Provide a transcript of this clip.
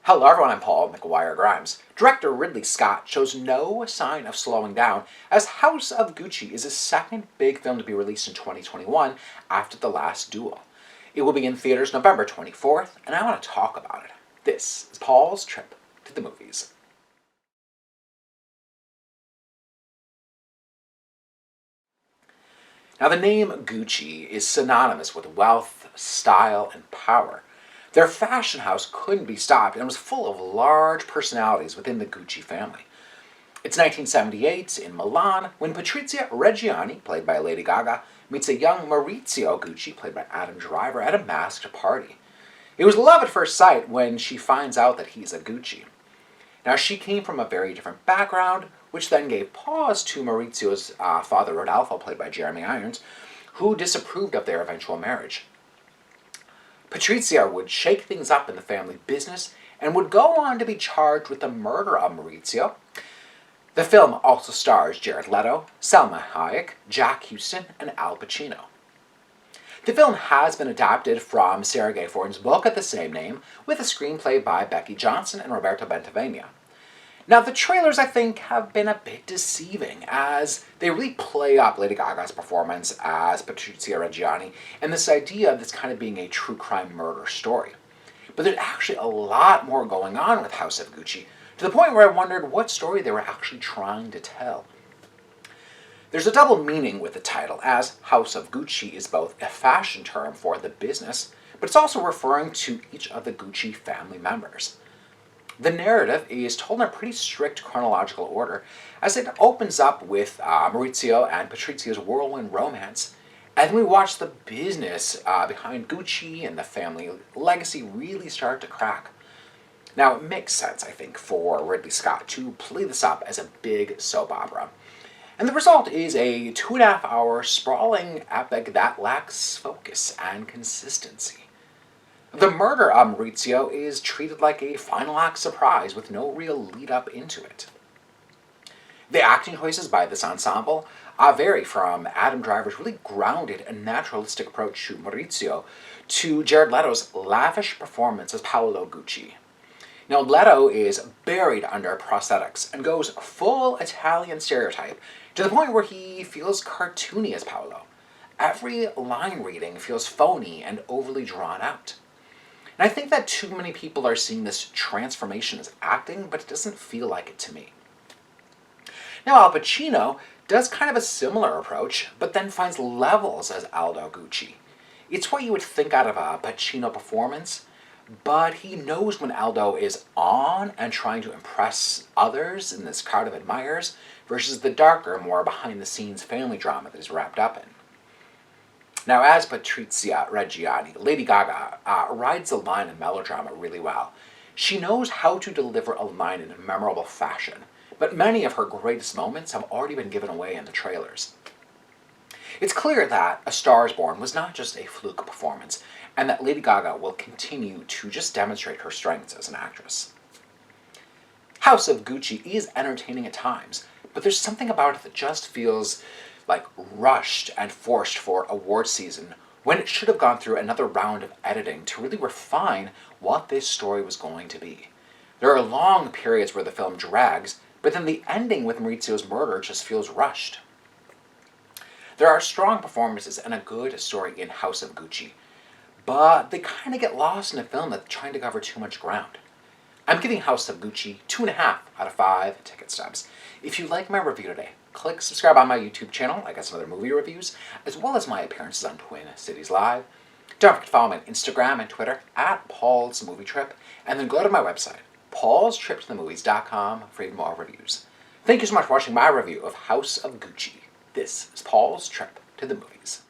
Hello everyone, I'm Paul McGuire Grimes. Director Ridley Scott shows no sign of slowing down as House of Gucci is his second big film to be released in 2021 after The Last Duel. It will be in theaters November 24th, and I want to talk about it. This is Paul's trip to the movies. Now, the name Gucci is synonymous with wealth, style, and power. Their fashion house couldn't be stopped and was full of large personalities within the Gucci family. It's 1978 in Milan when Patrizia Reggiani, played by Lady Gaga, meets a young Maurizio Gucci, played by Adam Driver, at a masked party. It was love at first sight when she finds out that he's a Gucci. Now, she came from a very different background, which then gave pause to Maurizio's father, Rodolfo, played by Jeremy Irons, who disapproved of their eventual marriage. Patrizia would shake things up in the family business and would go on to be charged with the murder of Maurizio. The film also stars Jared Leto, Salma Hayek, Jack Houston, and Al Pacino. The film has been adapted from Sergei Forn's book of the same name, with a screenplay by Becky Johnson and Roberto Bentavania. Now, the trailers, I think, have been a bit deceiving, as they really play up Lady Gaga's performance as Patrizia Reggiani and this idea of this kind of being a true crime murder story. But there's actually a lot more going on with House of Gucci, to the point where I wondered what story they were actually trying to tell. There's a double meaning with the title, as House of Gucci is both a fashion term for the business, but it's also referring to each of the Gucci family members. The narrative is told in a pretty strict chronological order, as it opens up with Maurizio and Patrizia's whirlwind romance, and then we watch the business behind Gucci and the family legacy really start to crack. Now, it makes sense, I think, for Ridley Scott to play this up as a big soap opera. And the result is a 2.5-hour sprawling epic that lacks focus and consistency. The murder of Maurizio is treated like a final act surprise with no real lead-up into it. The acting choices by this ensemble vary from Adam Driver's really grounded and naturalistic approach to Maurizio to Jared Leto's lavish performance as Paolo Gucci. Now, Leto is buried under prosthetics and goes full Italian stereotype to the point where he feels cartoony as Paolo. Every line reading feels phony and overly drawn out. And I think that too many people are seeing this transformation as acting, but it doesn't feel like it to me. Now, Al Pacino does kind of a similar approach, but then finds levels as Aldo Gucci. It's what you would think out of a Pacino performance, but he knows when Aldo is on and trying to impress others in this crowd of admirers, versus the darker, more behind-the-scenes family drama that he's wrapped up in. Now, as Patrizia Reggiani, Lady Gaga rides the line in melodrama really well. She knows how to deliver a line in a memorable fashion, but many of her greatest moments have already been given away in the trailers. It's clear that A Star is Born was not just a fluke performance, and that Lady Gaga will continue to just demonstrate her strengths as an actress. House of Gucci is entertaining at times, but there's something about it that just feels like rushed and forced for award season, when it should have gone through another round of editing to really refine what this story was going to be. There are long periods where the film drags, but then the ending with Maurizio's murder just feels rushed. There are strong performances and a good story in House of Gucci, but they kind of get lost in a film that's trying to cover too much ground. I'm giving House of Gucci 2.5 out of 5 ticket stubs. If you like my review today, click subscribe on my YouTube channel. I got some other movie reviews, as well as my appearances on Twin Cities Live. Don't forget to follow me on Instagram and Twitter at Paul's Movie Trip, and then go to my website, paulstriptothemovies.com, for even more reviews. Thank you so much for watching my review of House of Gucci. This is Paul's Trip to the Movies.